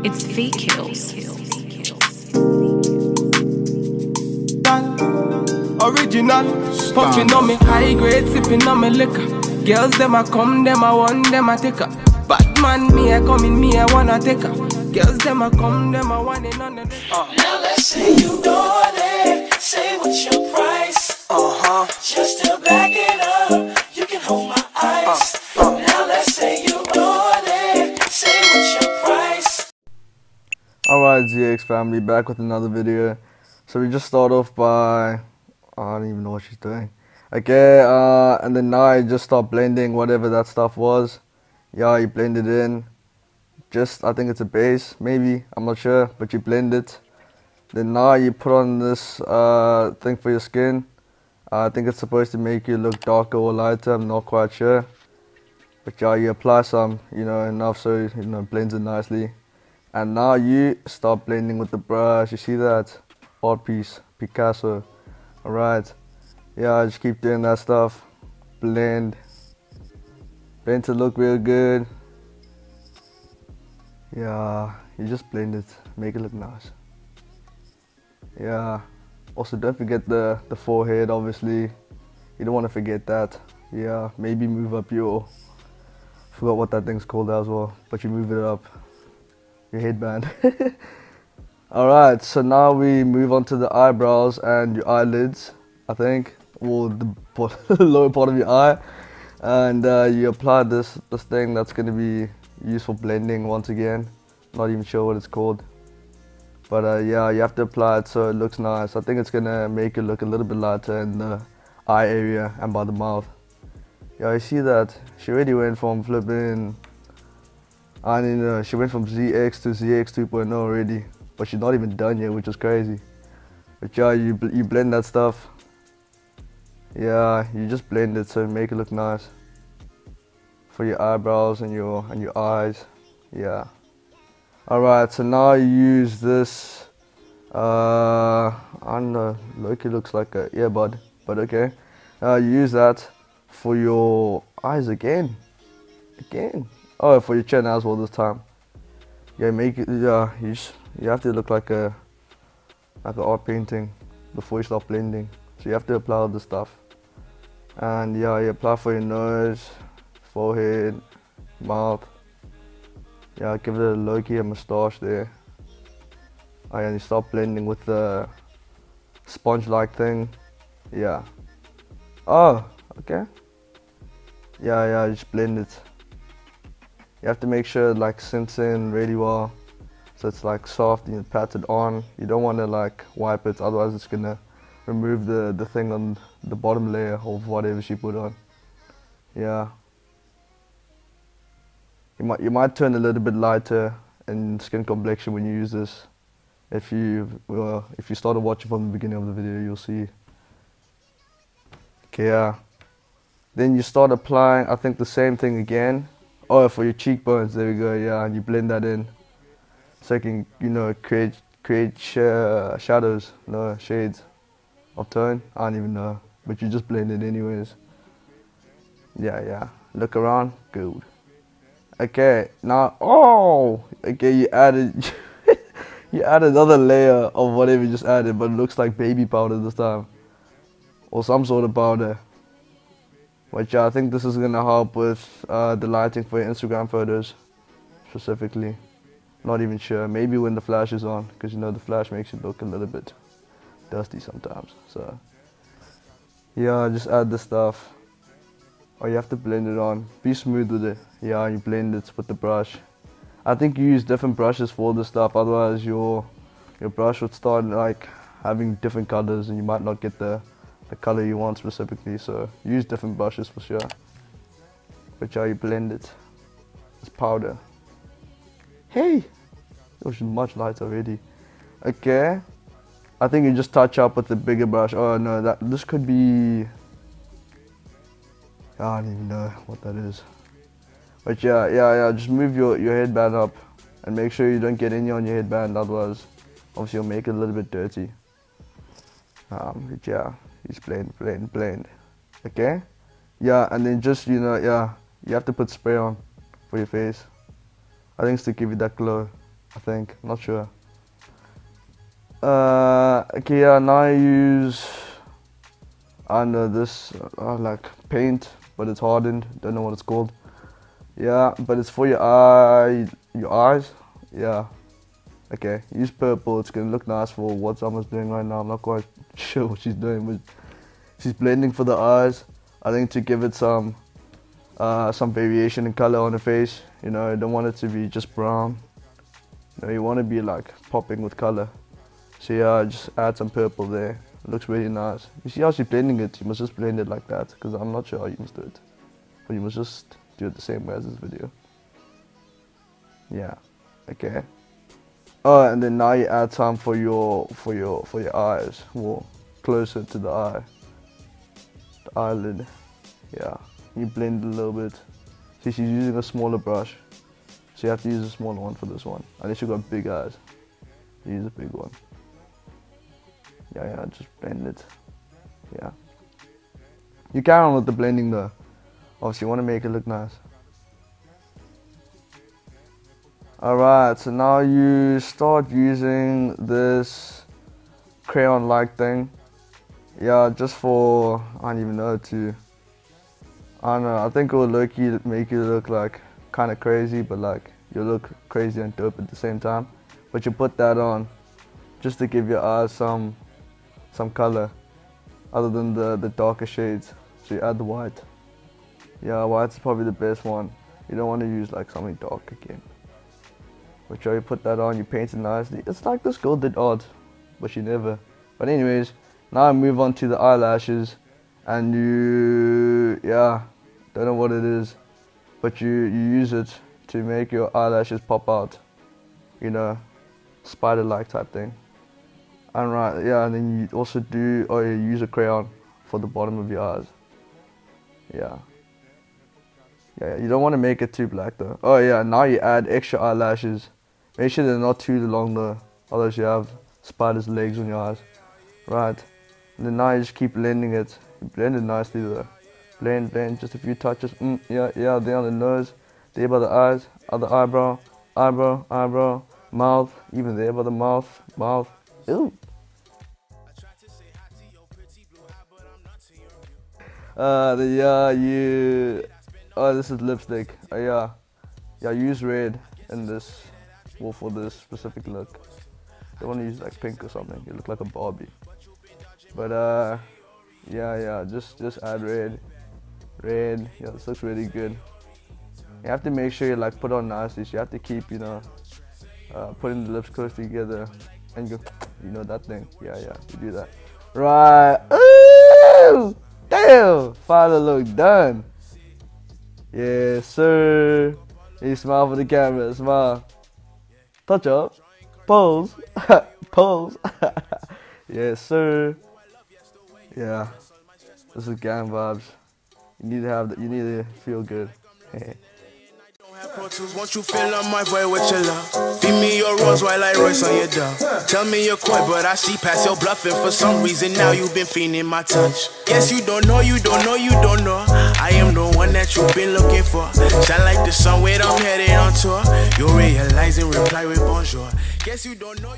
It's fake kills. Original, puffing on me high grade, sipping on me liquor. Girls them a come, them a want, them a take her. Bad man, me a come in, me a wanna take her. Girls them a come, them a want it on the Now let's say you know it. Say what's your price? Just to back it up, you can hold my eyes. Now let's say you know it. Say what's your price? Alright, ZX family, back with another video. So we just start off by, I don't even know what she's doing. Okay, and then now I just start blending whatever that stuff was. Yeah, you blend it in. Just, I think it's a base, maybe, I'm not sure, but you blend it. Then now you put on this thing for your skin. I think it's supposed to make you look darker or lighter, I'm not quite sure. But yeah, you apply some, enough so it blends it nicely. And now you start blending with the brush. You see that? Art piece, Picasso. Alright. Yeah, just keep doing that stuff. Blend to look real good. Yeah, you just blend it, make it look nice. Yeah. Also, don't forget the forehead, obviously. You don't want to forget that. Yeah, maybe move up your, forgot what that thing's called as well, but you move it up. Your headband. Alright, so now we move on to the eyebrows and your eyelids, I think, or the lower part of your eye. And you apply this thing that's going to be used for blending once again. Not even sure what it's called. But yeah, you have to apply it so it looks nice. I think it's going to make it look a little bit lighter in the eye area and by the mouth. Yeah, you see that? She already went from flipping, I don't know, she went from ZX to ZX 2.0 already. But she's not even done yet, which is crazy. But yeah, you blend that stuff. Yeah, you just blend it so you make it look nice. For your eyebrows and your eyes. Yeah. Alright, so now you use this, I don't know, Loki looks like a earbud, but okay. You use that for your eyes again. Oh, for your chin as well this time. Yeah, make it, yeah, you have to look like an art painting before you start blending. So you have to apply all the stuff. And yeah, you apply for your nose, forehead, mouth. Yeah, give it a low-key moustache there. Oh, and you start blending with the sponge-like thing. Yeah. Oh, okay. Yeah, just blend it. You have to make sure it like sinks in really well. So it's like soft and you pat it on. You don't want to like wipe it, otherwise it's gonna remove the thing on the bottom layer of whatever she put on. Yeah. You might turn a little bit lighter in skin complexion when you use this. If you started watching from the beginning of the video, you'll see. Okay, yeah. Then you start applying, I think the same thing again. Oh, for your cheekbones, there we go. Yeah, and you blend that in, so you can create shadows, no shades of tone. I don't even know, but you just blend it anyways. Yeah. Look around, good. Okay, now, okay, you added you add another layer of whatever you just added, but it looks like baby powder this time, or some sort of powder. But yeah, I think this is gonna help with the lighting for your Instagram photos, specifically. Not even sure. Maybe when the flash is on, because the flash makes it look a little bit dusty sometimes. So yeah, just add the stuff. Oh, you have to blend it on. Be smooth with it. Yeah, you blend it with the brush. I think you use different brushes for this stuff, otherwise your brush would start like having different colors and you might not get the color you want specifically. So use different brushes for sure. But yeah, you blend it. It's powder. Hey! It was much lighter already. Okay. I think you just touch up with the bigger brush. Oh no, this could be, I don't even know what that is. But yeah, just move your headband up and make sure you don't get any on your headband, otherwise obviously you'll make it a little bit dirty. But yeah, just blend. Okay? Yeah, and then just, yeah, you have to put spray on for your face. I think it's to give you that glow. I think, not sure. Okay, yeah, now I use, I don't know, this like paint, but it's hardened, don't know what it's called. Yeah, but it's for your eyes. Yeah. Okay, use purple, it's gonna look nice for what someone's doing right now. I'm not quite sure what she's doing, but she's blending for the eyes. I think to give it some variation in color on the face. You know, you don't want it to be just brown. You know, you want to be like popping with color. So yeah, just add some purple there. It looks really nice. You see how she's blending it? You must just blend it like that, because I'm not sure how you must do it. But you must just do it the same way as this video. Yeah. Okay. Oh, and then now you add some for your eyes, well, closer to the eye, the eyelid. Yeah, you blend it a little bit. See, she's using a smaller brush, so you have to use a smaller one for this one. Unless you got big eyes, you use a big one. Yeah, just blend it. Yeah. You carry on with the blending though. Obviously, you want to make it look nice. Alright, so now you start using this crayon-like thing. Yeah, just for, I don't even know, I don't know, I think it will make you look like kind of crazy, but like you look crazy and dope at the same time. But you put that on just to give your eyes some color other than the darker shades. So you add the white. Yeah, white's probably the best one. You don't want to use like something dark again. But sure, you put that on, you paint it nicely. It's like this girl did art, but she never. But anyways, now I move on to the eyelashes, and yeah, don't know what it is, but you use it to make your eyelashes pop out. You know, spider-like type thing. And right, yeah, and then you also you use a crayon for the bottom of your eyes. Yeah. Yeah, you don't want to make it too black though. Oh yeah, now you add extra eyelashes. Make sure they're not too long though, otherwise you have spider's legs on your eyes. Right, and then now you just keep blending it. You blend it nicely though. Blend, just a few touches. Yeah, there on the nose, there by the eyes, other eyebrow, mouth, even there by the mouth. Ew. This is lipstick. Yeah, use red in this, well, for this specific look. Don't want to use like pink or something. You look like a Barbie. But yeah, just add red. Yeah, this looks really good. You have to make sure you like put on nicely. So you have to keep, you know, putting the lips close together, and you know that thing. Yeah, you do that. Right. Ooh, damn, final look done. Yes, sir. You smile for the camera. Smile. Touch up. Pose. Pose. Yes, sir. Yeah. This is gang vibes. You need to have that. You need to feel good. Won't you fill up my void with your love? Feed me your rose while I royce on your dove. Tell me you're coy, but I see past your bluffing. For some reason now you've been feeling my touch. Yes, you don't know. I am the one that you've been looking for. Shine like the sun when I'm headed on tour. You'll realize and reply with bonjour. Guess you don't know